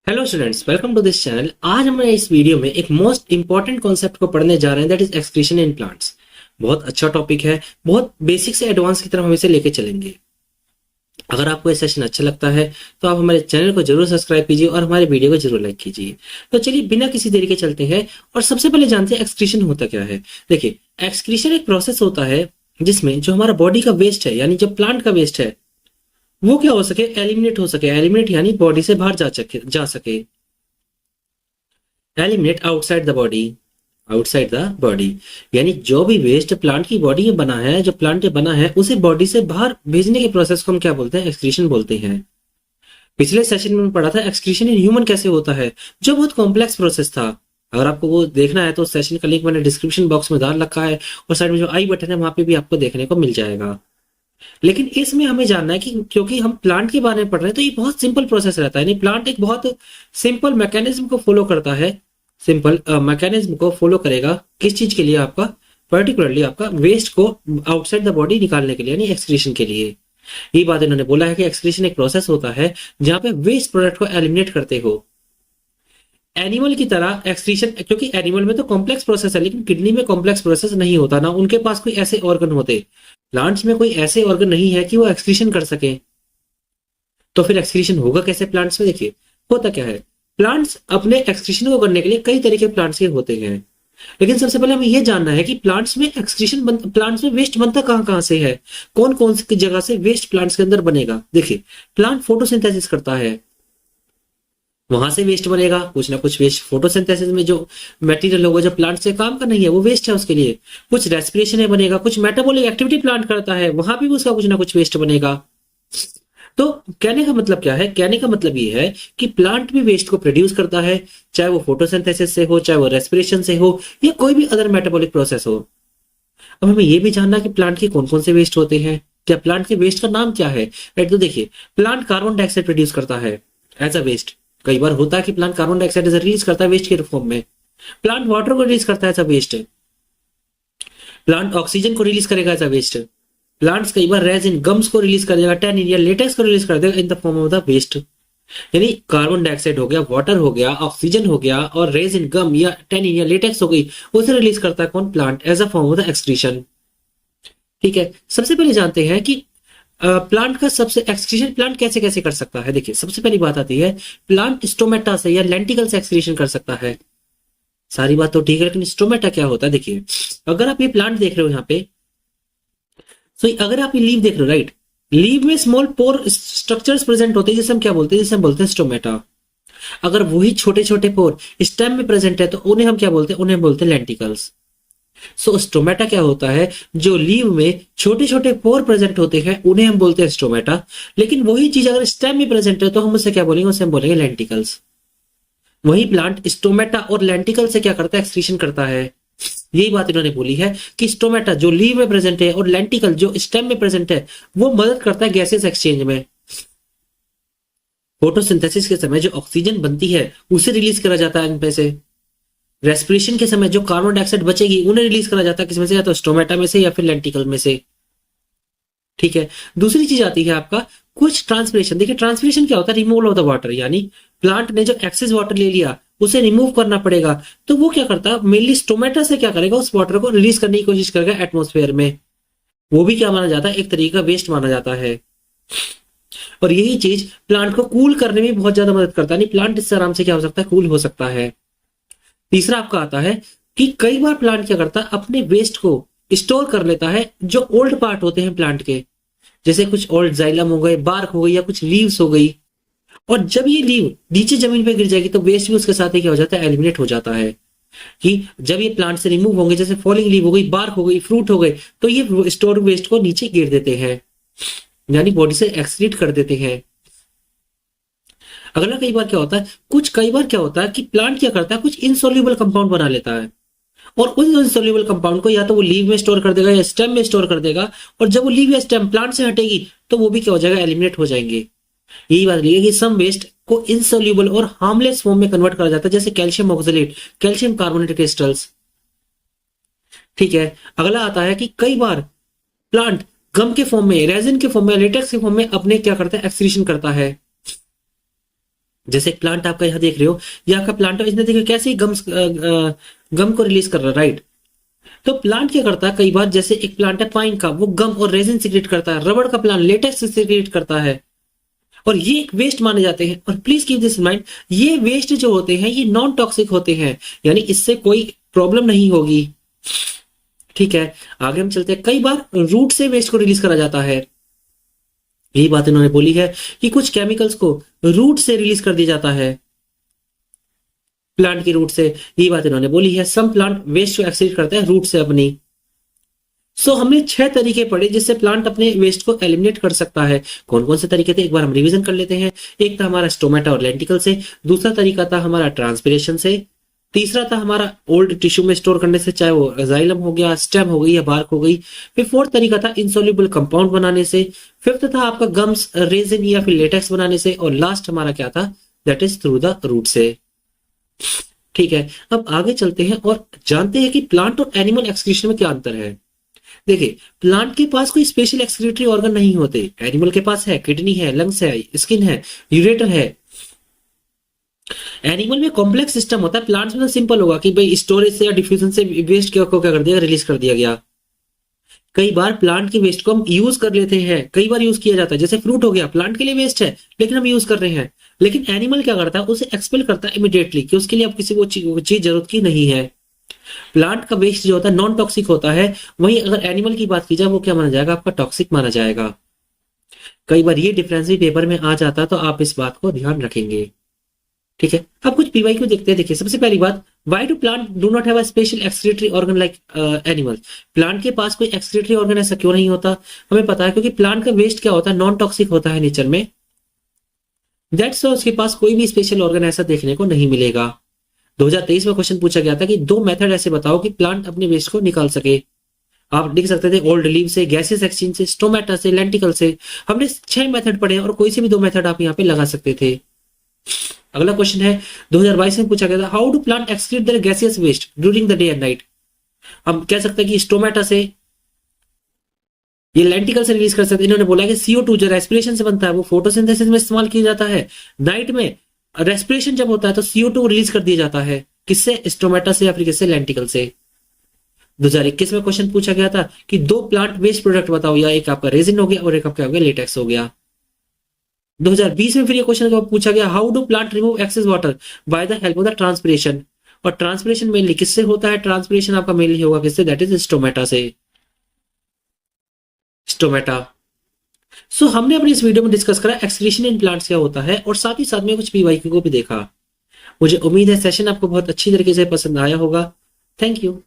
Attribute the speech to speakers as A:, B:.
A: Hello students, welcome to this channel. आज हम इस वीडियो में एक मोस्ट इंपॉर्टेंट कॉन्सेप्ट को पढ़ने जा रहे हैं, that is excretion in plants. बहुत अच्छा टॉपिक है, बहुत बेसिक से एडवांस की तरफ हम इसे लेके चलेंगे। अगर आपको ये सेशन अच्छा लगता है तो आप हमारे चैनल को जरूर सब्सक्राइब कीजिए और हमारे वीडियो को जरूर लाइक कीजिए। तो चलिए बिना किसी देरी के चलते हैं और सबसे पहले जानते हैं एक्सक्रीशन होता क्या है। देखिए, एक्सक्रीशन एक प्रोसेस होता है जिसमें जो हमारा बॉडी का वेस्ट है, यानी जो प्लांट का वेस्ट है, वो क्या हो सके, एलिमिनेट हो सके। एलिमिनेट यानी बॉडी से बाहर जा सके। Eliminate outside the body. Outside the body यानी जो भी वेस्ट प्लांट की बॉडी में बना है, जो प्लांट में बना है, उसे बॉडी से बाहर भेजने के प्रोसेस को हम क्या बोलते हैं? एक्सक्रीशन बोलते हैं। पिछले सेशन में पढ़ा था एक्सक्रीशन इन ह्यूमन कैसे होता है, जो बहुत कॉम्प्लेक्स प्रोसेस था। अगर आपको वो देखना है तो सेशन का लिंक मैंने डिस्क्रिप्शन बॉक्स में डाल रखा है और साइड में जो आई बटन है वहां पे भी आपको देखने को मिल जाएगा। लेकिन इसमें हमें जानना है कि क्योंकि हम प्लांट के बारे में पढ़ रहे हैं तो ये बहुत सिंपल प्रोसेस रहता है। यानी प्लांट एक बहुत सिंपल मैकेनिज्म को फॉलो करता है। सिंपल मैकेनिज्म को फॉलो करेगा किस चीज के लिए? आपका पर्टिकुलरली आपका वेस्ट को आउटसाइड द बॉडी निकालने के लिए, यानी एक्सक्रीशन के लिए। ये बात इन्होंने बोला है कि एक्सक्रीशन एक प्रोसेस होता है जहां पे वेस्ट प्रोडक्ट को एलिमिनेट करते हो। एनिमल की तरह एक्सक्रीशन, क्योंकि एनिमल में तो कॉम्प्लेक्स प्रोसेस है, लेकिन किडनी में कॉम्प्लेक्स प्रोसेस नहीं होता ना, उनके पास कोई ऐसे ऑर्गन होते। प्लांट्स में कोई ऐसे ऑर्गन नहीं है कि वो एक्सक्रीशन कर सके। तो फिर एक्सक्रीशन होगा कैसे प्लांट्स में? देखिए, होता क्या है, प्लांट्स अपने एक्सक्रीशन को करने के लिए कई तरीके प्लांट्स के होते हैं। लेकिन सबसे पहले हमें यह जानना है कि प्लांट्स में प्लांट्स में वेस्ट बनता कहां कहां से है, कौन कौन सी जगह से वेस्ट प्लांट्स के अंदर बनेगा। देखिए, प्लांट फोटोसिंथेसिस करता है, वहां से वेस्ट बनेगा। कुछ ना कुछ वेस्ट फोटोसिंथेसिस में जो मटेरियल होगा, जो प्लांट से काम का नहीं है, वो वेस्ट है उसके लिए। कुछ रेस्पिरेशन है बनेगा, कुछ मेटाबॉलिक एक्टिविटी प्लांट करता है, वहां भी उसका कुछ ना कुछ वेस्ट बनेगा। तो कहने का मतलब क्या है? कहने का मतलब ये है कि प्लांट भी वेस्ट को प्रोड्यूस करता है, चाहे वो फोटोसिंथेसिस से हो, चाहे वो रेस्पिरेशन से हो, या कोई भी अदर मेटाबॉलिक प्रोसेस हो। अब हमें ये भी जानना कि प्लांट के कौन कौन से वेस्ट होते हैं, क्या प्लांट के वेस्ट का नाम क्या है, राइट? तो देखिए, प्लांट कार्बन डाइऑक्साइड प्रोड्यूस करता है एज अ वेस्ट। कई बार होता है कि प्लांट कार्बन डाइऑक्साइड रिलीज करता है वेस्ट के फॉर्म में। प्लांट वाटर को रिलीज करता है as a waste. Plant oxygen को रिलीज करेगा एज अ वेस्ट। प्लांट्स कई बार रेजिन गम्स को रिलीज कर देगा, टैनिन या लेटेक्स को रिलीज कर देगा in the form of the waste. यानी कार्बन डाइऑक्साइड हो गया, वाटर हो गया, ऑक्सीजन हो गया, और रेजिन गम या टैनिन या लेटेक्स हो गई, उसे रिलीज करता है कौन? Plant, as a form of the excretion. ठीक है, सबसे पहले जानते हैं कि प्लांट का सबसे एक्सक्रीशन प्लांट कैसे कैसे कर सकता है। देखिए, सबसे पहली बात आती है, प्लांट स्टोमेटा से या लेंटिकल से एक्सक्रीशन कर सकता है। सारी बात तो ठीक है, लेकिन स्टोमेटा क्या होता है? देखिए, अगर आप ये प्लांट देख रहे हो यहाँ पे, तो अगर आप ये लीव देख रहे हो, राइट, लीव में स्मॉल पोर स्ट्रक्चर्स प्रेजेंट होते हैं, जिसे हम क्या बोलते हैं? जिसे हम बोलते हैं स्टोमेटा। अगर वही छोटे छोटे पोर स्टेम में प्रेजेंट है तो उन्हें हम क्या बोलते हैं? उन्हें बोलते हैं लेंटिकल्स। सो स्टोमेटा क्या होता है? जो लीव में छोटे छोटे पोर प्रेजेंट होते हैं उन्हें हम बोलते हैं स्टोमेटा। लेकिन वही चीज अगर स्टेम में प्रेजेंट है तो हम उसे क्या बोलेंगे? उसे हम बोलेंगे लेंटिकल्स। वही प्लांट स्टोमेटा और लेंटिकल से क्या करता है? एक्सक्रीशन करता है। यही बात इन्होंने बोली है कि स्टोमेटा जो लीव में प्रेजेंट है और लेंटिकल जो स्टेम में प्रेजेंट है, वो मदद करता है गैसेस एक्सचेंज में। फोटोसिंथेसिस के समय जो ऑक्सीजन बनती है उसे रिलीज करा जाता है इनमें से। रेस्पिरेशन के समय जो कार्बन डाइऑक्साइड बचेगी उन्हें रिलीज करा जाता है किसमें से? या तो स्टोमेटा में से या फिर लेंटिकल में से। ठीक है, दूसरी चीज आती है आपका कुछ ट्रांसपिरेशन। देखिए, ट्रांसपिरेशन क्या होता है? रिमूवल ऑफ द वाटर, यानी प्लांट ने जो एक्सेस वाटर ले लिया उसे रिमूव करना पड़ेगा। तो वो क्या करता है? मेनली स्टोमेटा से क्या करेगा? उस वाटर को रिलीज करने की कोशिश करेगा एटमोस्फेयर में। वो भी क्या माना जाता है? एक तरीके का वेस्ट माना जाता है। और यही चीज प्लांट को कूल करने में बहुत ज्यादा मदद करता है। नहीं, प्लांट इससे आराम से क्या हो सकता है? कूल हो सकता है। तीसरा आपका आता है कि कई बार प्लांट क्या करता है? अपने वेस्ट को स्टोर कर लेता है, जो ओल्ड पार्ट होते हैं प्लांट के, जैसे कुछ ओल्ड जाइलम हो गए, बार्क हो गई, या कुछ लीव्स हो गई। और जब ये लीव नीचे जमीन पे गिर जाएगी तो वेस्ट भी उसके साथ ही क्या हो जाता है? एलिमिनेट हो जाता है। कि जब ये प्लांट से रिमूव होंगे, जैसे फॉलिंग लीव हो गई, बार्क हो गई, फ्रूट हो गए, तो ये स्टोर वेस्ट को नीचे गिर देते हैं, यानी बॉडी से एक्सक्रीट कर देते हैं। अगला कई बार क्या होता है, कई बार क्या होता है कि प्लांट क्या करता है? कुछ इनसोल्यूबल कंपाउंड बना लेता है, और उस इनसोल्यूबल कंपाउंड को या तो वो लीव में स्टोर कर देगा या स्टेम में स्टोर कर देगा। और जब वो लीव या स्टेम प्लांट से हटेगी तो वो भी क्या हो जाएगा? एलिमिनेट हो जाएंगे। यही बात है कि सम वेस्ट को इनसोल्यूबल और हार्मलेस फॉर्म में कन्वर्ट करा जाता है, जैसे calcium oxalate, calcium carbonate crystals. ठीक है, अगला आता है कि कई बार प्लांट गम के फॉर्म में, रेजिन के फॉर्म में, लेटेक्स के फॉर्म में अपने क्या करता है? एक्सक्रीशन करता है। जैसे एक प्लांट आपका यहाँ देख रहे हो, ये आपका प्लांट है, इसने देखिए कैसे ही गम को रिलीज कर रहा है, राइट। तो प्लांट क्या करता है, कई बार जैसे एक प्लांट है पाइन का, वो गम और रेजिन सिक्रेट करता है, रबड़ का प्लांट लेटेक्स सिक्रेट करता है, और ये एक वेस्ट माने जाते हैं। और please keep this in mind, ये वेस्ट जो होते हैं ये नॉन टॉक्सिक होते हैं, यानी इससे कोई प्रॉब्लम नहीं होगी, ठीक है। आगे हम चलते हैं, कई बार रूट से वेस्ट को रिलीज करा जाता है, यही बात इन्होंने बोली है कि कुछ केमिकल्स को रूट से रिलीज कर दिया जाता है, प्लांट की रूट से, यही बात इन्होंने बोली है। सम प्लांट वेस्ट को एक्सक्रीट करते हैं रूट से अपनी। हमने 6 तरीके पढ़े जिससे प्लांट अपने वेस्ट को एलिमिनेट कर सकता है। कौन कौन से तरीके थे, एक बार हम रिवीजन कर लेते हैं। एक था हमारा स्टोमेटा और लेंटिकल से, दूसरा तरीका था हमारा ट्रांसपिरेशन से, तीसरा था हमारा ओल्ड टिश्यू में स्टोर करने से, चाहे वो जाइलम हो गया, स्टेम हो गई या बार्क हो गई। फिर फोर्थ तरीका था इंसोल्यूबल कंपाउंड बनाने से, फिफ्थ था आपका गम्स, रेजिन या फिर लेटेक्स बनाने से, और लास्ट हमारा क्या था, that is through the root से, ठीक है। अब आगे चलते हैं और जानते हैं कि प्लांट और एनिमल एक्सक्रीशन में क्या अंतर है। देखिए, प्लांट के पास कोई स्पेशल एक्सक्रीटरी ऑर्गन नहीं होते, एनिमल के पास है, किडनी है, लंग्स है, स्किन है, यूरेटर है। एनिमल में कॉम्प्लेक्स सिस्टम होता है, प्लांट्स में तो सिंपल होगा कि भाई स्टोरेज से या डिफ्यूजन से वेस्ट को क्या कर दिया, रिलीज कर दिया गया। कई बार प्लांट के वेस्ट को हम यूज कर लेते हैं, कई बार यूज किया जाता है, जैसे फ्रूट हो गया, प्लांट के लिए वेस्ट है लेकिन हम यूज कर रहे हैं। लेकिन एनिमल क्या करता है, उसे एक्सपेल करता है इमीडिएटली, कि उसके लिए अब किसी को चीज जरूरत की नहीं है। प्लांट का वेस्ट जो होता है नॉन टॉक्सिक होता है, वहीं अगर एनिमल की बात की जाए वो क्या माना जाएगा, आपका टॉक्सिक माना जाएगा। कई बार ये डिफरेंस भी पेपर में आ जाता है, तो आप इस बात को ध्यान रखेंगे, ठीक है। अब कुछ पीवाई क्यों देखते हैं। देखिए, सबसे पहली बात, why do plant do not have a special excretory organ like animal. Plant के पास कोई एक्सक्रीटरी ऑर्गन ऐसा क्यों नहीं होता, हमें पता है क्योंकि प्लांट का वेस्ट क्या होता है, नॉन टॉक्सिक होता है नेचर में, दैट्स व्हाई उसके पास कोई भी स्पेशल ऑर्गन ऐसा देखने को नहीं मिलेगा। 2023 में क्वेश्चन पूछा गया था कि 2 मेथड ऐसे बताओ कि प्लांट अपने वेस्ट को निकाल सके। आप लिख सकते थे ओल्ड लीव से, गैसेस एक्सचेंज से, स्टोमेटा से, लेंटिकल से। हमने 6 मेथड पढ़े और कोई से भी 2 मेथड आप यहाँ पे लगा सकते थे। अगला क्वेश्चन है 2022 में पूछा गया था, how do plant excrete their gaseous waste during the day and night. हम कह सकते हैं कि स्टोमेटा से, ये लेंटिकल से रिलीज कर सकते हैं। इन्होंने बोला कि CO2 जो रेस्पिरेशन से बनता है वो फोटोसिंथेसिस में इस्तेमाल किया जाता है। नाइट में रेस्पिरेशन जब होता है तो CO2 रिलीज कर दिया जाता है, किससे, स्टोमेटा से या फिर किससे, लेंटिकल से। 2021 में क्वेश्चन पूछा गया था कि 2 प्लांट वेस्ट प्रोडक्ट बताओ, या एक आपका रेजिन हो गया और एक आपका हो गया लेटेक्स हो गया। 2020 में फिर ये क्वेश्चन पूछा गया, how do plant remove excess water by the help of the transpiration. और ट्रांसपिरेशन मेनली किससे होता है, ट्रांसपिरेशन आपका मेनली होगा किससे, दैट इज स्टोमेटा से, स्टोमेटा। हमने अपनी इस वीडियो में डिस्कस करा एक्सक्रीशन इन प्लांट्स क्या होता है, और साथ ही साथ में कुछ पीवाईक्यू को भी देखा। मुझे उम्मीद है सेशन आपको बहुत अच्छी तरीके से पसंद आया होगा। Thank you.